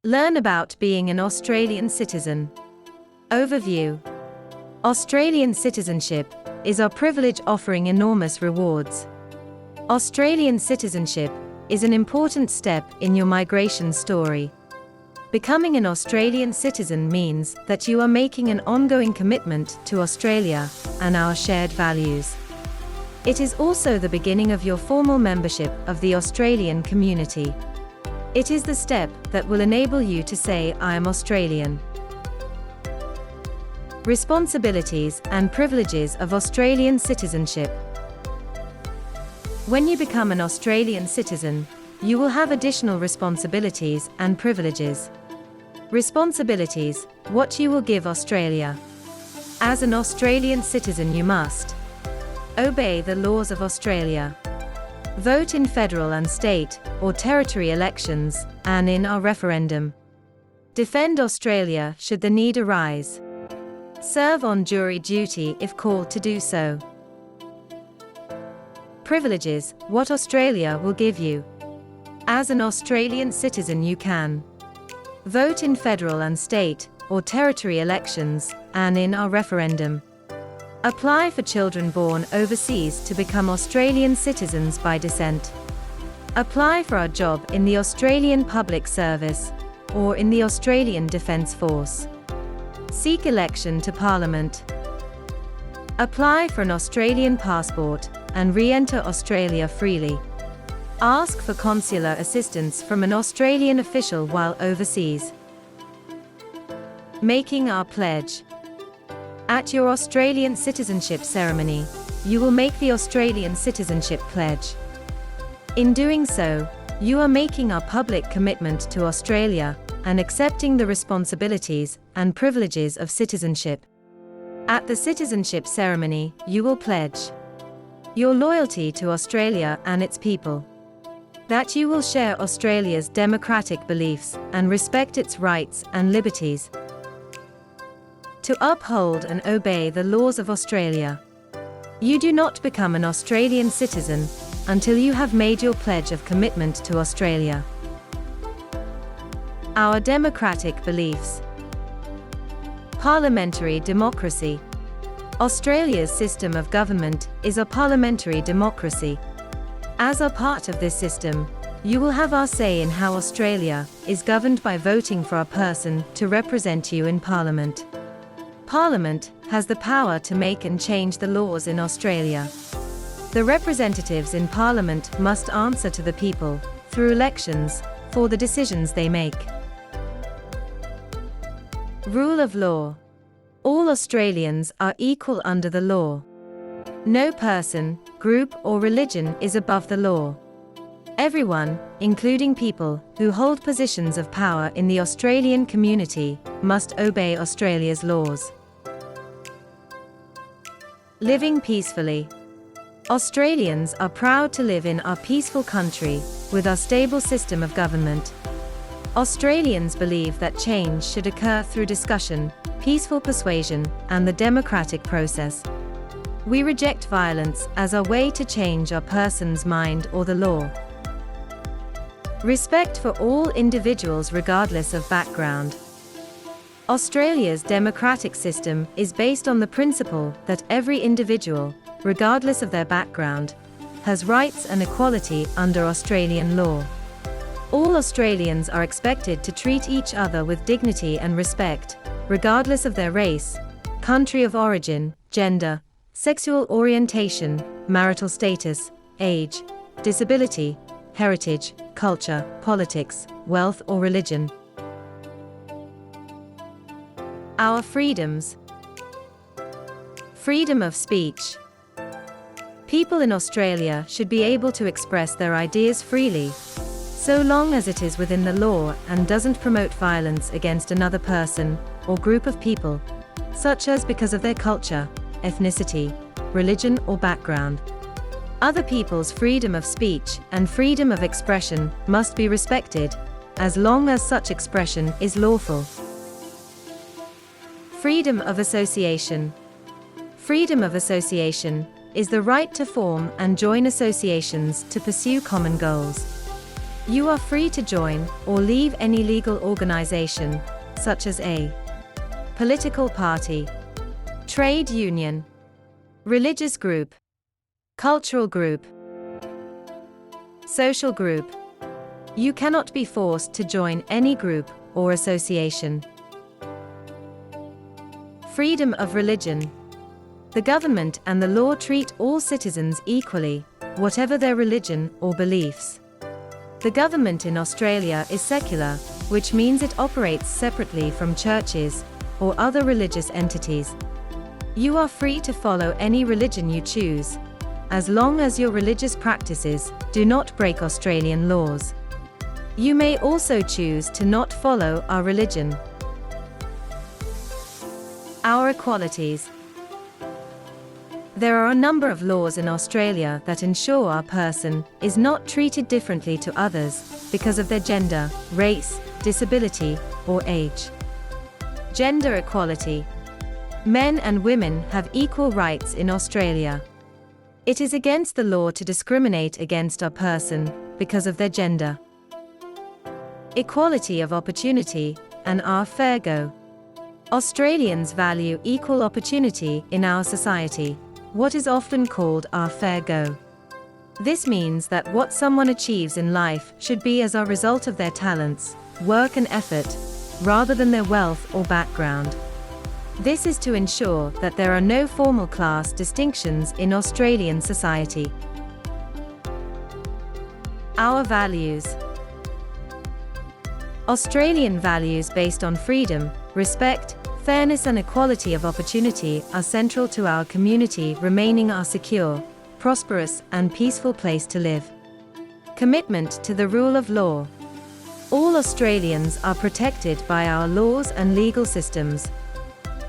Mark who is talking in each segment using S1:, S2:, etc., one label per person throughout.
S1: Learn about being an Australian citizen. Overview. Australian citizenship is our privilege offering enormous rewards. Australian citizenship is an important step in your migration story. Becoming an Australian citizen means that you are making an ongoing commitment to Australia and our shared values. It is also the beginning of your formal membership of the Australian community. It is the step that will enable you to say, "I am Australian." Responsibilities and privileges of Australian citizenship. When you become an Australian citizen, you will have additional responsibilities and privileges. Responsibilities: what you will give Australia. As an Australian citizen, you must obey the laws of Australia, vote in federal and state or territory elections, and in our referendum, defend Australia should the need arise, serve on jury duty if called to do so. Privileges: what Australia will give you. As an Australian citizen, you can vote in federal and state or territory elections, and in our referendum, apply for children born overseas to become Australian citizens by descent, apply for a job in the Australian Public Service or in the Australian Defence Force, seek election to Parliament, apply for an Australian passport and re-enter Australia freely, ask for consular assistance from an Australian official while overseas. Making our pledge. At your Australian citizenship ceremony, you will make the Australian Citizenship Pledge. In doing so, you are making our public commitment to Australia and accepting the responsibilities and privileges of citizenship. At the citizenship ceremony, you will pledge your loyalty to Australia and its people, that you will share Australia's democratic beliefs and respect its rights and liberties, to uphold and obey the laws of Australia. You do not become an Australian citizen until you have made your pledge of commitment to Australia. Our democratic beliefs. Parliamentary democracy. Australia's system of government is a parliamentary democracy. As a part of this system, you will have our say in how Australia is governed by voting for a person to represent you in Parliament. Parliament has the power to make and change the laws in Australia. The representatives in Parliament must answer to the people, through elections, for the decisions they make. Rule of law. All Australians are equal under the law. No person, group or religion is above the law. Everyone, including people who hold positions of power in the Australian community, must obey Australia's laws. Living peacefully. Australians are proud to live in our peaceful country, with our stable system of government. Australians believe that change should occur through discussion, peaceful persuasion, and the democratic process. We reject violence as our way to change a person's mind or the law. Respect for all individuals regardless of background. Australia's democratic system is based on the principle that every individual, regardless of their background, has rights and equality under Australian law. All Australians are expected to treat each other with dignity and respect, regardless of their race, country of origin, gender, sexual orientation, marital status, age, disability, heritage, culture, politics, wealth or religion. Our freedoms. Freedom of speech. People in Australia should be able to express their ideas freely, so long as it is within the law and doesn't promote violence against another person or group of people, such as because of their culture, ethnicity, religion or background. Other people's freedom of speech and freedom of expression must be respected, as long as such expression is lawful. Freedom of association. Freedom of association is the right to form and join associations to pursue common goals. You are free to join or leave any legal organization, such as a political party, trade union, religious group, cultural group, social group. You cannot be forced to join any group or association. Freedom of religion. The government and the law treat all citizens equally, whatever their religion or beliefs. The government in Australia is secular, which means it operates separately from churches or other religious entities. You are free to follow any religion you choose, as long as your religious practices do not break Australian laws. You may also choose to not follow our religion. Our equalities. There are a number of laws in Australia that ensure a person is not treated differently to others because of their gender, race, disability, or age. Gender equality. Men and women have equal rights in Australia. It is against the law to discriminate against a person because of their gender. Equality of opportunity and our fair go. Australians value equal opportunity in our society, what is often called our fair go. This means that what someone achieves in life should be as a result of their talents, work and effort, rather than their wealth or background. This is to ensure that there are no formal class distinctions in Australian society. Our values. Australian values based on freedom, respect, fairness and equality of opportunity are central to our community remaining a secure, prosperous and peaceful place to live. Commitment to the rule of law. All Australians are protected by our laws and legal systems.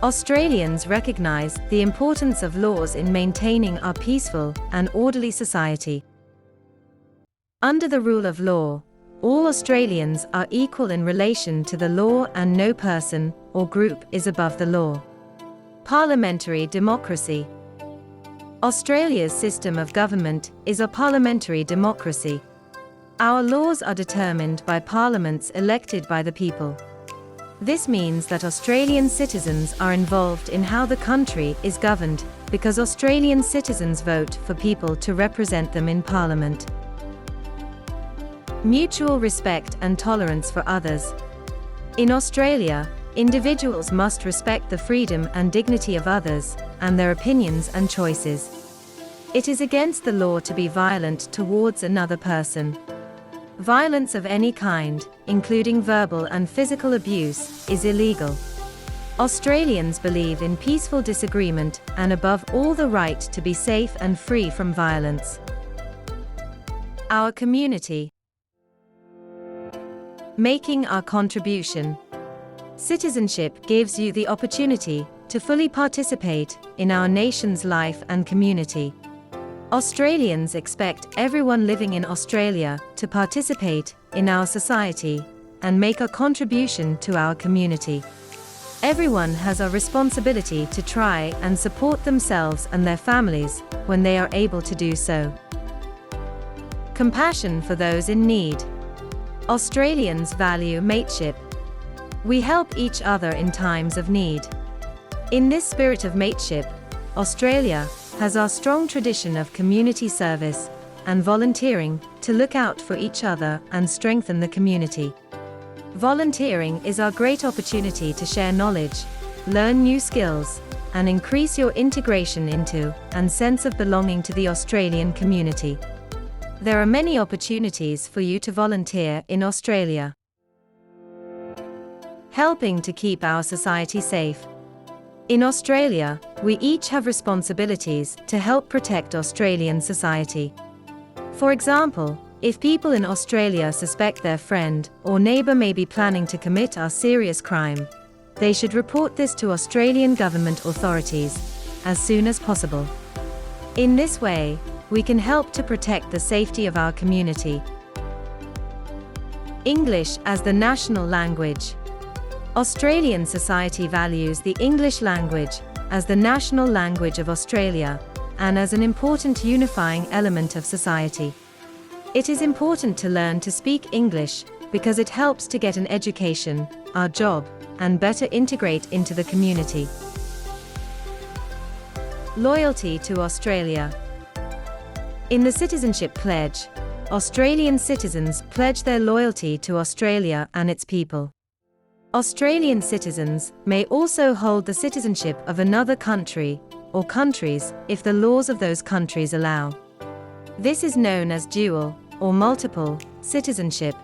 S1: Australians recognise the importance of laws in maintaining our peaceful and orderly society. Under the rule of law, all Australians are equal in relation to the law and no person or group is above the law. Parliamentary democracy. Australia's system of government is a parliamentary democracy. Our laws are determined by parliaments elected by the people. This means that Australian citizens are involved in how the country is governed, because Australian citizens vote for people to represent them in Parliament. Mutual respect and tolerance for others. In Australia, individuals must respect the freedom and dignity of others, and their opinions and choices. It is against the law to be violent towards another person. Violence of any kind, including verbal and physical abuse, is illegal. Australians believe in peaceful disagreement and above all the right to be safe and free from violence. Our community. Making our contribution. Citizenship gives you the opportunity to fully participate in our nation's life and community. Australians expect everyone living in Australia to participate in our society and make a contribution to our community. Everyone has a responsibility to try and support themselves and their families when they are able to do so. Compassion for those in need. Australians value mateship. We help each other in times of need. In this spirit of mateship, Australia has a strong tradition of community service and volunteering to look out for each other and strengthen the community. Volunteering is our great opportunity to share knowledge, learn new skills, and increase your integration into and sense of belonging to the Australian community. There are many opportunities for you to volunteer in Australia. Helping to keep our society safe. In Australia, we each have responsibilities to help protect Australian society. For example, if people in Australia suspect their friend or neighbour may be planning to commit a serious crime, they should report this to Australian government authorities as soon as possible. In this way, we can help to protect the safety of our community. English as the national language. Australian society values the English language as the national language of Australia and as an important unifying element of society. It is important to learn to speak English because it helps to get an education, a job, and better integrate into the community. Loyalty to Australia. In the Citizenship Pledge, Australian citizens pledge their loyalty to Australia and its people. Australian citizens may also hold the citizenship of another country, or countries, if the laws of those countries allow. This is known as dual, or multiple, citizenship.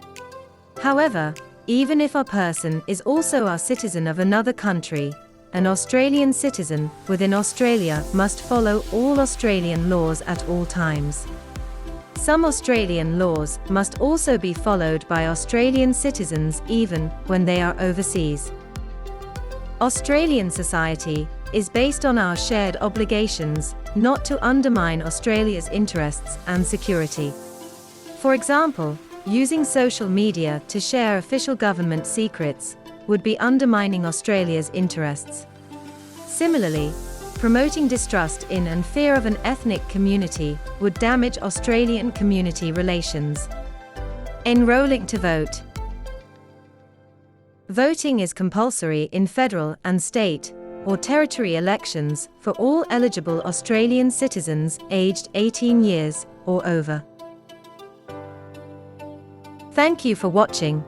S1: However, even if a person is also a citizen of another country, an Australian citizen within Australia must follow all Australian laws at all times. Some Australian laws must also be followed by Australian citizens even when they are overseas. Australian society is based on our shared obligations not to undermine Australia's interests and security. For example, using social media to share official government secrets would be undermining Australia's interests. Similarly, promoting distrust in and fear of an ethnic community would damage Australian community relations. Enrolling to vote. Voting is compulsory in federal and state or territory elections for all eligible Australian citizens aged 18 years or over. Thank you for watching.